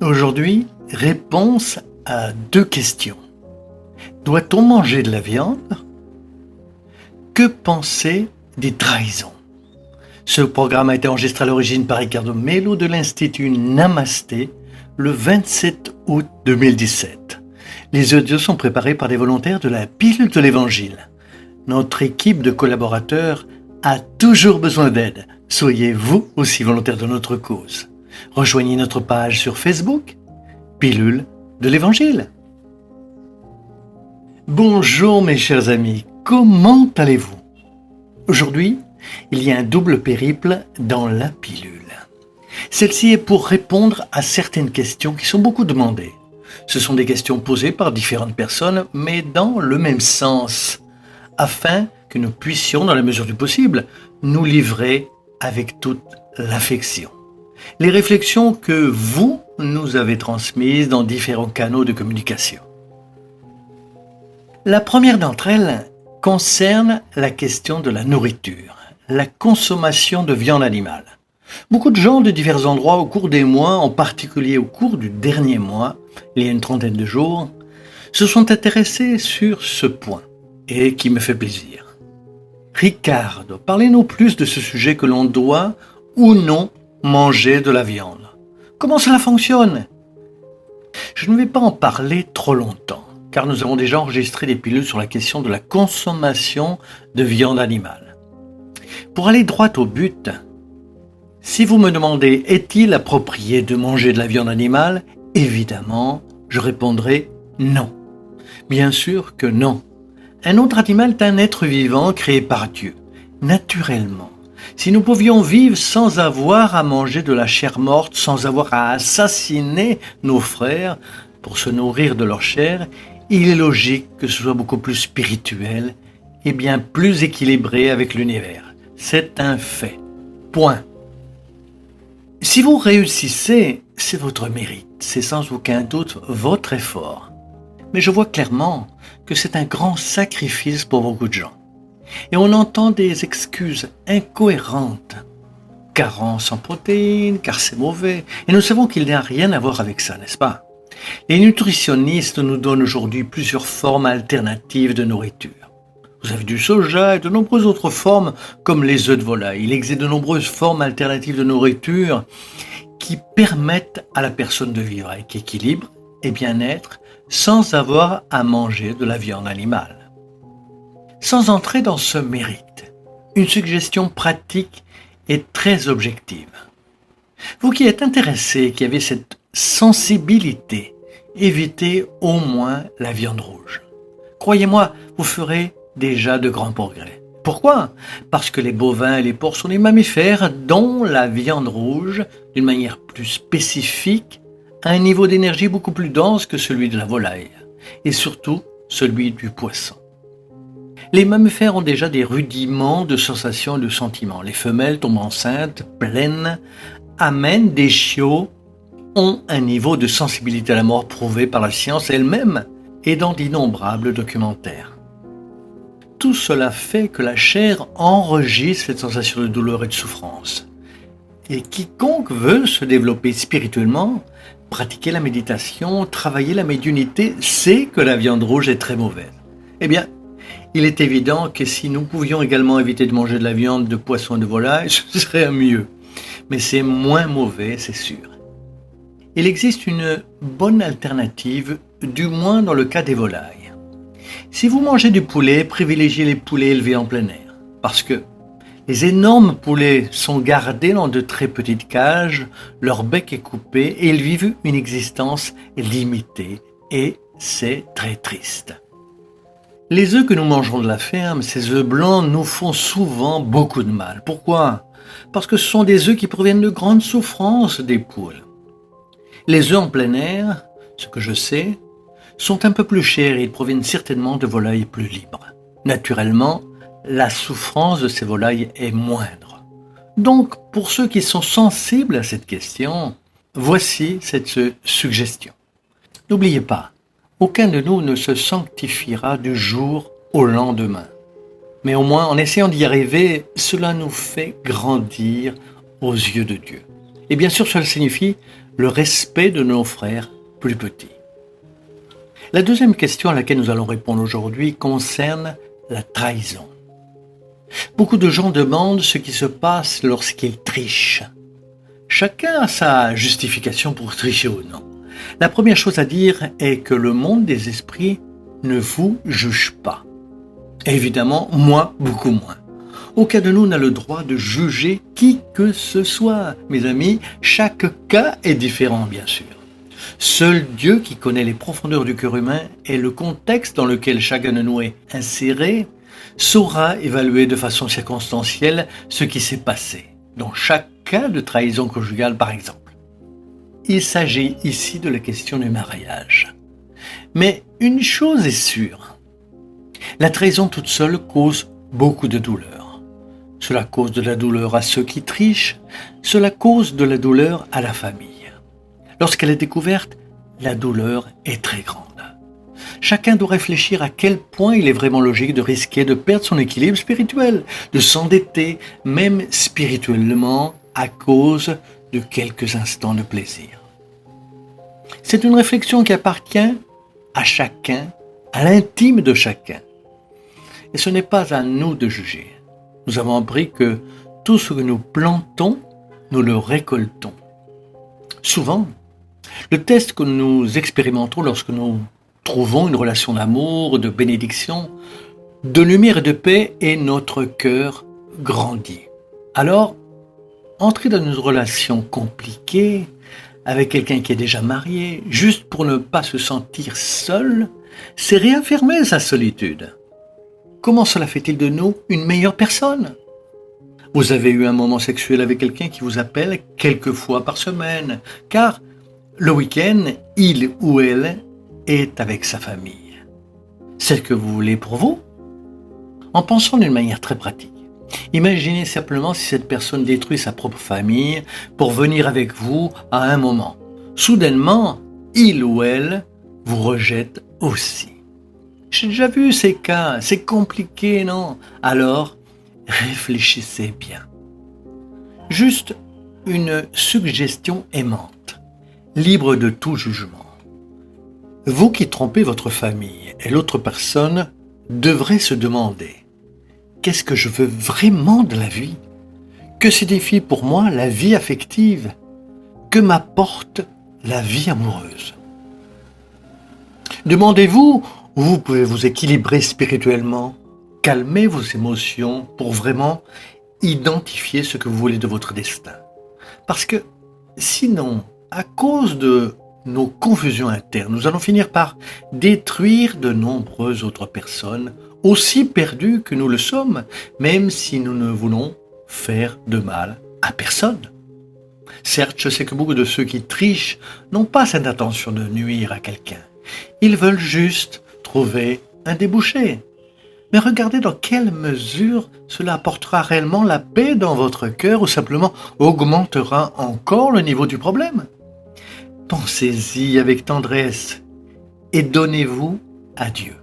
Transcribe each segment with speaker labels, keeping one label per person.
Speaker 1: Aujourd'hui, réponse à 2 questions. Doit-on manger de la viande? Que penser des trahisons? Ce programme a été enregistré à l'origine par Ricardo Melo de l'Institut Namasté le 27 août 2017. Les audios sont préparés par des volontaires de la Pilule de l'Évangile. Notre équipe de collaborateurs a toujours besoin d'aide. Soyez vous aussi volontaires de notre cause. Rejoignez notre page sur Facebook, Pilule de l'Évangile. Bonjour mes chers amis, comment allez-vous? Aujourd'hui, il y a un double périple dans la pilule. Celle-ci est pour répondre à certaines questions qui sont beaucoup demandées. Ce sont des questions posées par différentes personnes, mais dans le même sens, afin que nous puissions, dans la mesure du possible, nous livrer avec toute l'affection les réflexions que vous nous avez transmises dans différents canaux de communication. La première d'entre elles concerne la question de la nourriture, la consommation de viande animale. Beaucoup de gens de divers endroits au cours des mois, en particulier au cours du dernier mois, il y a une trentaine de jours, se sont intéressés sur ce point, et qui me fait plaisir. Ricardo, parlez-nous plus de ce sujet que l'on doit ou non manger de la viande. Comment cela fonctionne? Je ne vais pas en parler trop longtemps, car nous avons déjà enregistré des pilules sur la question de la consommation de viande animale. Pour aller droit au but, si vous me demandez est-il approprié de manger de la viande animale, évidemment, je répondrai non. Bien sûr que non. Un autre animal est un être vivant créé par Dieu, naturellement. Si nous pouvions vivre sans avoir à manger de la chair morte, sans avoir à assassiner nos frères pour se nourrir de leur chair, il est logique que ce soit beaucoup plus spirituel et bien plus équilibré avec l'univers. C'est un fait. Point. Si vous réussissez, c'est votre mérite, c'est sans aucun doute votre effort. Mais je vois clairement que c'est un grand sacrifice pour beaucoup de gens. Et on entend des excuses incohérentes. Carence en protéines, car c'est mauvais. Et nous savons qu'il n'y a rien à voir avec ça, n'est-ce pas? Les nutritionnistes nous donnent aujourd'hui plusieurs formes alternatives de nourriture. Vous avez du soja et de nombreuses autres formes, comme les œufs de volaille. Il existe de nombreuses formes alternatives de nourriture qui permettent à la personne de vivre avec équilibre et bien-être sans avoir à manger de la viande animale. Sans entrer dans ce mérite, une suggestion pratique et très objective. Vous qui êtes intéressé, qui avez cette sensibilité, évitez au moins la viande rouge. Croyez-moi, vous ferez déjà de grands progrès. Pourquoi? Parce que les bovins et les porcs sont des mammifères dont la viande rouge, d'une manière plus spécifique, a un niveau d'énergie beaucoup plus dense que celui de la volaille, et surtout celui du poisson. Les mammifères ont déjà des rudiments de sensations et de sentiments. Les femelles tombent enceintes, pleines, amènent des chiots, ont un niveau de sensibilité à la mort prouvé par la science elle-même et dans d'innombrables documentaires. Tout cela fait que la chair enregistre cette sensation de douleur et de souffrance. Et quiconque veut se développer spirituellement, pratiquer la méditation, travailler la médiumnité, sait que la viande rouge est très mauvaise. Eh bien, il est évident que si nous pouvions également éviter de manger de la viande de poisson et de volaille, ce serait mieux. Mais c'est moins mauvais, c'est sûr. Il existe une bonne alternative, du moins dans le cas des volailles. Si vous mangez du poulet, privilégiez les poulets élevés en plein air. Parce que les énormes poulets sont gardés dans de très petites cages, leur bec est coupé et ils vivent une existence limitée. Et c'est très triste. Les œufs que nous mangerons de la ferme, ces œufs blancs, nous font souvent beaucoup de mal. Pourquoi? Parce que ce sont des œufs qui proviennent de grandes souffrances des poules. Les œufs en plein air, ce que je sais, sont un peu plus chers et ils proviennent certainement de volailles plus libres. Naturellement, la souffrance de ces volailles est moindre. Donc, pour ceux qui sont sensibles à cette question, voici cette suggestion. N'oubliez pas, Aucun de nous ne se sanctifiera du jour au lendemain. Mais au moins, en essayant d'y arriver, cela nous fait grandir aux yeux de Dieu. Et bien sûr, cela signifie le respect de nos frères plus petits. La deuxième question à laquelle nous allons répondre aujourd'hui concerne la trahison. Beaucoup de gens demandent ce qui se passe lorsqu'ils trichent. Chacun a sa justification pour tricher ou non. La première chose à dire est que le monde des esprits ne vous juge pas. Évidemment, moi, beaucoup moins. Aucun de nous n'a le droit de juger qui que ce soit. Mes amis, chaque cas est différent, bien sûr. Seul Dieu, qui connaît les profondeurs du cœur humain et le contexte dans lequel chacun de nous est inséré, saura évaluer de façon circonstancielle ce qui s'est passé, dans chaque cas de trahison conjugale par exemple. Il s'agit ici de la question du mariage. Mais une chose est sûre, la trahison toute seule cause beaucoup de douleur. Cela cause de la douleur à ceux qui trichent, cela cause de la douleur à la famille. Lorsqu'elle est découverte, la douleur est très grande. Chacun doit réfléchir à quel point il est vraiment logique de risquer de perdre son équilibre spirituel, de s'endetter, même spirituellement, à cause de quelques instants de plaisir. C'est une réflexion qui appartient à chacun, à l'intime de chacun. Et ce n'est pas à nous de juger. Nous avons appris que tout ce que nous plantons, nous le récoltons. Souvent, le test que nous expérimentons lorsque nous trouvons une relation d'amour, de bénédiction, de lumière et de paix et notre cœur grandit. Alors, entrer dans une relation compliquée avec quelqu'un qui est déjà marié, juste pour ne pas se sentir seul, c'est réaffirmer sa solitude. Comment cela fait-il de nous une meilleure personne ? Vous avez eu un moment sexuel avec quelqu'un qui vous appelle quelques fois par semaine, car le week-end, il ou elle est avec sa famille. C'est ce que vous voulez pour vous ? En pensant d'une manière très pratique, imaginez simplement si cette personne détruit sa propre famille pour venir avec vous à un moment. Soudainement, il ou elle vous rejette aussi. J'ai déjà vu ces cas, c'est compliqué, non ? Alors, réfléchissez bien. Juste une suggestion aimante, libre de tout jugement. Vous qui trompez votre famille et l'autre personne devrez se demander « Qu'est-ce que je veux vraiment de la vie ? Que signifie pour moi la vie affective ? Que m'apporte la vie amoureuse ?» Demandez-vous où vous pouvez vous équilibrer spirituellement, calmer vos émotions pour vraiment identifier ce que vous voulez de votre destin. Parce que sinon, à cause de nos confusions internes, nous allons finir par détruire de nombreuses autres personnes, aussi perdues que nous le sommes, même si nous ne voulons faire de mal à personne. Certes, je sais que beaucoup de ceux qui trichent n'ont pas cette intention de nuire à quelqu'un. Ils veulent juste trouver un débouché. Mais regardez dans quelle mesure cela apportera réellement la paix dans votre cœur ou simplement augmentera encore le niveau du problème. Pensez-y avec tendresse et donnez-vous à Dieu.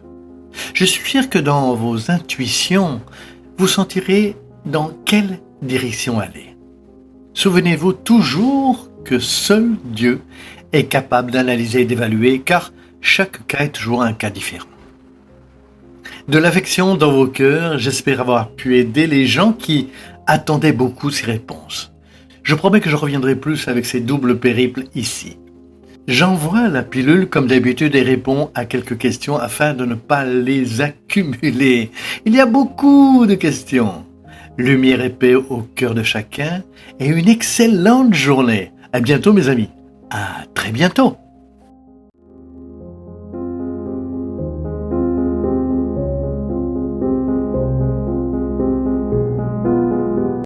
Speaker 1: Je suis sûr que dans vos intuitions, vous sentirez dans quelle direction aller. Souvenez-vous toujours que seul Dieu est capable d'analyser et d'évaluer, car chaque cas est toujours un cas différent. De l'affection dans vos cœurs, j'espère avoir pu aider les gens qui attendaient beaucoup ces réponses. Je promets que je reviendrai plus avec ces doubles périples ici. J'envoie la pilule comme d'habitude et réponds à quelques questions afin de ne pas les accumuler. Il y a beaucoup de questions. Lumière et paix au cœur de chacun et une excellente journée. À bientôt mes amis. À très bientôt.